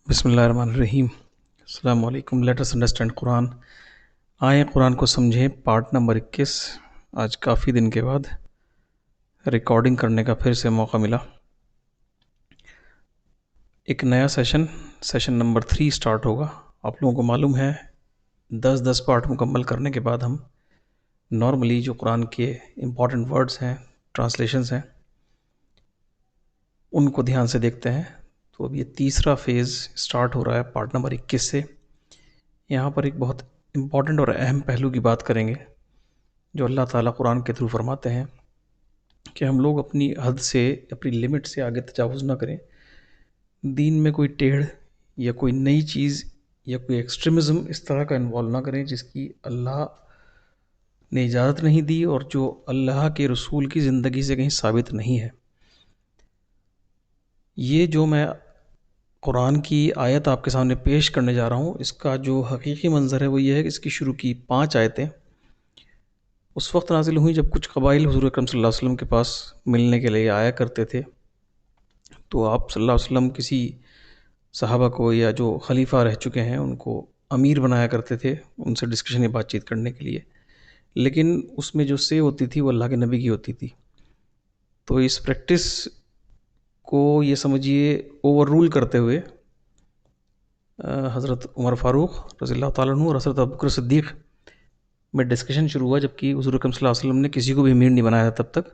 بسم اللہ الرحمن الرحیم۔ السلام علیکم۔ لیٹ اس انڈرسٹینڈ قرآن۔ آئیں قرآن کو سمجھیں، پارٹ نمبر 21۔ آج کافی دن کے بعد ریکارڈنگ کرنے کا پھر سے موقع ملا۔ ایک نیا سیشن نمبر 3 سٹارٹ ہوگا۔ آپ لوگوں کو معلوم ہے 10 پارٹ مکمل کرنے کے بعد ہم نارملی جو قرآن کے امپورٹنٹ ورڈز ہیں، ٹرانسلیشنز ہیں، ان کو دھیان سے دیکھتے ہیں۔ تو اب یہ تیسرا فیز سٹارٹ ہو رہا ہے پارٹ نمبر 21 سے۔ یہاں پر ایک بہت امپورٹنٹ اور اہم پہلو کی بات کریں گے جو اللہ تعالیٰ قرآن کے تھرو فرماتے ہیں کہ ہم لوگ اپنی حد سے، اپنی لمٹ سے آگے تجاوز نہ کریں۔ دین میں کوئی ٹیڑھ یا کوئی نئی چیز یا کوئی ایکسٹریمزم اس طرح کا انوالو نہ کریں جس کی اللہ نے اجازت نہیں دی اور جو اللہ کے رسول کی زندگی سے کہیں ثابت نہیں ہے۔ یہ جو میں قرآن کی آیت آپ کے سامنے پیش کرنے جا رہا ہوں، اس کا جو حقیقی منظر ہے وہ یہ ہے کہ اس کی شروع کی 5 آیتیں اس وقت نازل ہوئیں جب کچھ قبائل حضور اکرم صلی اللہ علیہ وسلم کے پاس ملنے کے لیے آیا کرتے تھے۔ تو آپ صلی اللہ علیہ وسلم کسی صحابہ کو یا جو خلیفہ رہ چکے ہیں ان کو امیر بنایا کرتے تھے ان سے ڈسکشن یا بات چیت کرنے کے لیے، لیکن اس میں جو سے ہوتی تھی وہ اللہ کے نبی کی ہوتی تھی۔ تو اس پریکٹس کو یہ سمجھیے اوور رول کرتے ہوئے حضرت عمر فاروق رضی اللہ تعالیٰ عنہ اور حضرت ابوبکر صدیق میں ڈسکشن شروع ہوا، جبکہ حضور اکرم صلی اللہ علیہ وسلم نے کسی کو بھی امیر نہیں بنایا تھا تب تک۔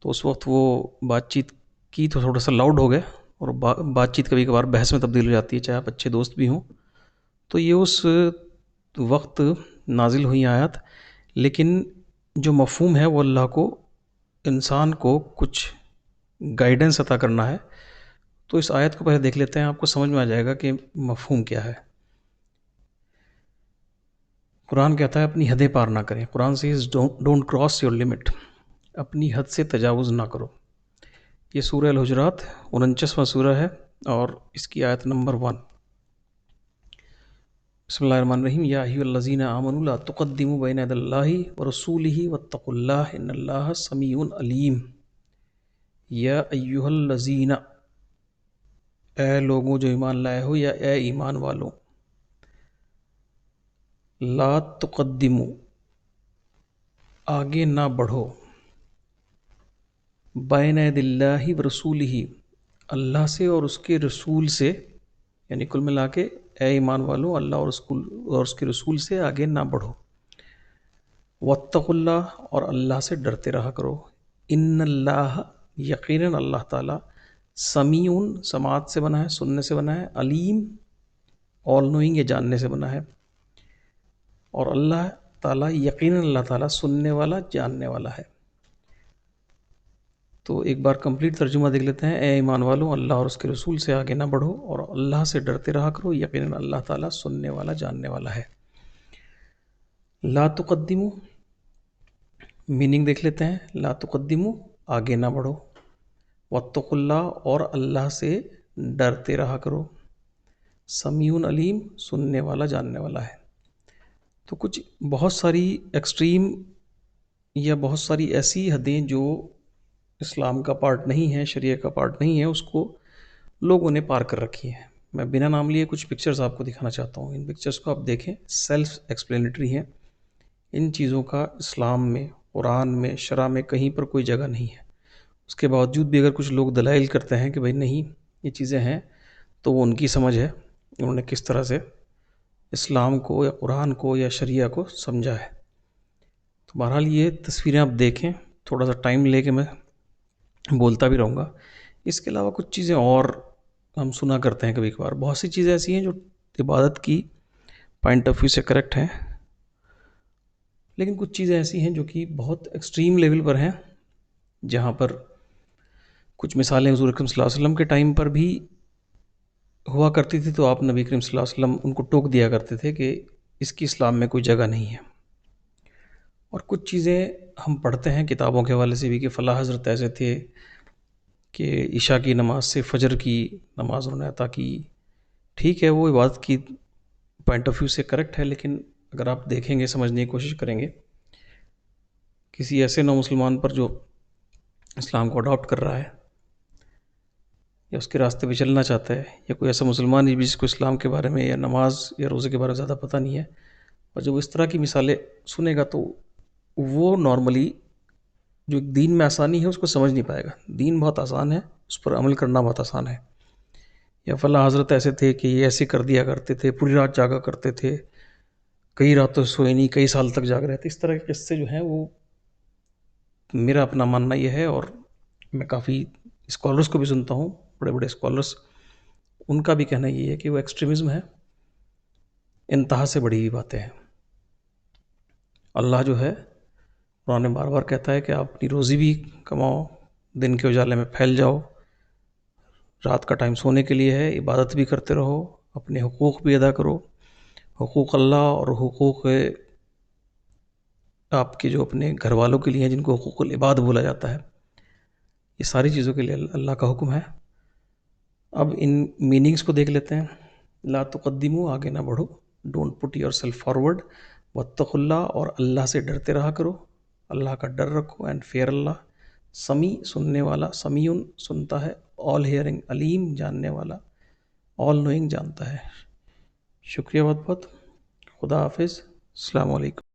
تو اس وقت وہ بات چیت کی تو تھوڑا سا لاؤڈ ہو گئے، اور بات چیت کبھی کبھار بحث میں تبدیل ہو جاتی ہے چاہے آپ اچھے دوست بھی ہوں۔ تو یہ اس وقت نازل ہوئی آیات، لیکن جو مفہوم ہے وہ اللہ کو، انسان کو کچھ گائیڈنس عطا کرنا ہے۔ تو اس آیت کو پہلے دیکھ لیتے ہیں، آپ کو سمجھ میں آ جائے گا کہ مفہوم کیا ہے۔ قرآن کہتا ہے اپنی حدیں پار نہ کریں۔ Quran says don't cross your limit, اپنی حد سے تجاوز نہ کرو۔ یہ سورہ الحجرات 49واں سورہ ہے اور اس کی آیت نمبر 1۔ بسم اللہ الرحمن الرحیم۔ یا ایھا الذین آمنوا لا تقدموا بین یدی اللہ ورسولہ واتقوا اللہ ان اللہ سمیع علیم۔ یا ایھا الذین، اے لوگوں جو ایمان لائے ہو یا اے ایمان والوں، لا تقدموا، آگے نہ بڑھو، بین یدی اللہ ورسولہ، اللہ سے اور اس کے رسول سے، یعنی کل ملا کے اے ایمان والوں اللہ اور اس کے رسول سے آگے نہ بڑھو۔ واتقوا اللہ، اور اللہ سے ڈرتے رہا کرو۔ ان اللہ، یقیناً اللہ تعالیٰ، سمیع، سماعت سے بنا ہے، سننے سے بنا ہے، علیم، آل نوئنگ، یہ جاننے سے بنا ہے۔ اور اللہ تعالیٰ، یقیناً اللہ تعالیٰ سننے والا، جاننے والا ہے۔ تو ایک بار کمپلیٹ ترجمہ دیکھ لیتے ہیں۔ اے ایمان والوں، اللہ اور اس کے رسول سے آگے نہ بڑھو اور اللہ سے ڈرتے رہا کرو، یقیناً اللہ تعالیٰ سننے والا، جاننے والا ہے۔ لا تقدموا، میننگ دیکھ لیتے ہیں۔ لا تقدموا، آگے نہ بڑھو، واتقوا اللہ، اور اللہ سے ڈرتے رہا کرو، سمیع علیم، سننے والا، جاننے والا ہے۔ تو کچھ بہت ساری ایکسٹریم یا بہت ساری ایسی حدیں جو اسلام کا پارٹ نہیں ہے، شریعہ کا پارٹ نہیں ہے، اس کو لوگوں نے پار کر رکھی ہے۔ میں بنا نام لیے کچھ پکچرز آپ کو دکھانا چاہتا ہوں۔ ان پکچرز کو آپ دیکھیں، سیلف ایکسپلینٹری ہیں۔ ان چیزوں کا اسلام میں، قرآن میں، شرع میں کہیں پر کوئی جگہ نہیں ہے۔ اس کے باوجود بھی اگر کچھ لوگ دلائل کرتے ہیں کہ بھائی نہیں یہ چیزیں ہیں، تو وہ ان کی سمجھ ہے، انہوں نے کس طرح سے اسلام کو یا قرآن کو یا شریعہ کو سمجھا ہے۔ تو بہرحال یہ تصویریں آپ دیکھیں، تھوڑا سا ٹائم لے کے میں بولتا بھی رہوں گا۔ اس کے علاوہ کچھ چیزیں اور ہم سنا کرتے ہیں کبھی کبھار، بہت سی چیزیں ایسی ہیں جو عبادت کی پوائنٹ آف ویو سے کریکٹ ہیں، لیکن کچھ چیزیں ایسی ہیں جو کہ بہت ایکسٹریم لیول پر ہیں، جہاں پر کچھ مثالیں حضور اکرم صلی اللہ علیہ وسلم کے ٹائم پر بھی ہوا کرتی تھی، تو آپ نبی کریم صلی اللہ علیہ وسلم ان کو ٹوک دیا کرتے تھے کہ اس کی اسلام میں کوئی جگہ نہیں ہے۔ اور کچھ چیزیں ہم پڑھتے ہیں کتابوں کے حوالے سے بھی کہ فلاں حضرت ایسے تھے کہ عشاء کی نماز سے فجر کی نماز انہوں نے عطا کی۔ ٹھیک ہے، وہ عبادت کی پوائنٹ آف ویو سے کریکٹ ہے، لیکن اگر آپ دیکھیں گے، سمجھنے کی کوشش کریں گے، کسی ایسے نو مسلمان پر جو اسلام کو اڈاپٹ کر رہا ہے، یا اس کے راستے پہ چلنا چاہتا ہے، یا کوئی ایسا مسلمان بھی جس کو اسلام کے بارے میں یا نماز یا روزے کے بارے میں زیادہ پتہ نہیں ہے، اور جب وہ اس طرح کی مثالیں سنے گا تو وہ نارملی جو ایک دین میں آسانی ہے اس کو سمجھ نہیں پائے گا. دین بہت آسان ہے، اس پر عمل کرنا بہت آسان ہے. یا فلاں حضرت ایسے تھے کہ یہ ایسے کر دیا کرتے تھے، پوری رات جاگا کرتے تھے، کئی راتوں سے سوئے نہیں، کئی سال تک جاگ رہے تھے. اس طرح کے قصے جو ہیں وہ میرا اپنا ماننا یہ ہے، اور میں کافی اسکالرس کو بھی سنتا ہوں، بڑے بڑے اسکالرس، ان کا بھی کہنا یہ ہے کہ وہ ایکسٹریمزم ہے، انتہا سے بڑی ہوئی باتیں ہیں. اللہ جو ہے قرآن میں بار بار کہتا ہے کہ آپ اپنی روزی بھی کماؤ، دن کے اجالے میں پھیل جاؤ، رات کا ٹائم سونے کے لیے ہے، عبادت بھی کرتے رہو، اپنے حقوق بھی ادا کرو، حقوق اللہ اور حقوق آپ کے جو اپنے گھر والوں کے لیے ہیں جن کو حقوق العباد بولا جاتا ہے، یہ ساری چیزوں کے لیے اللہ کا حکم ہے. اب ان میننگز کو دیکھ لیتے ہیں. لا تقدمو، آگے نہ بڑھو، don't put your self forward, واتقوا اللہ، اور اللہ سے ڈرتے رہا کرو، اللہ کا ڈر رکھو، اینڈ فیئر اللہ. سمیع، سننے والا، سمیعن سنتا ہے، آل ہیئرنگ، علیم جاننے والا، آل نوئنگ جانتا ہے. شکریہ بہت بہت. خدا حافظ. السلام علیکم.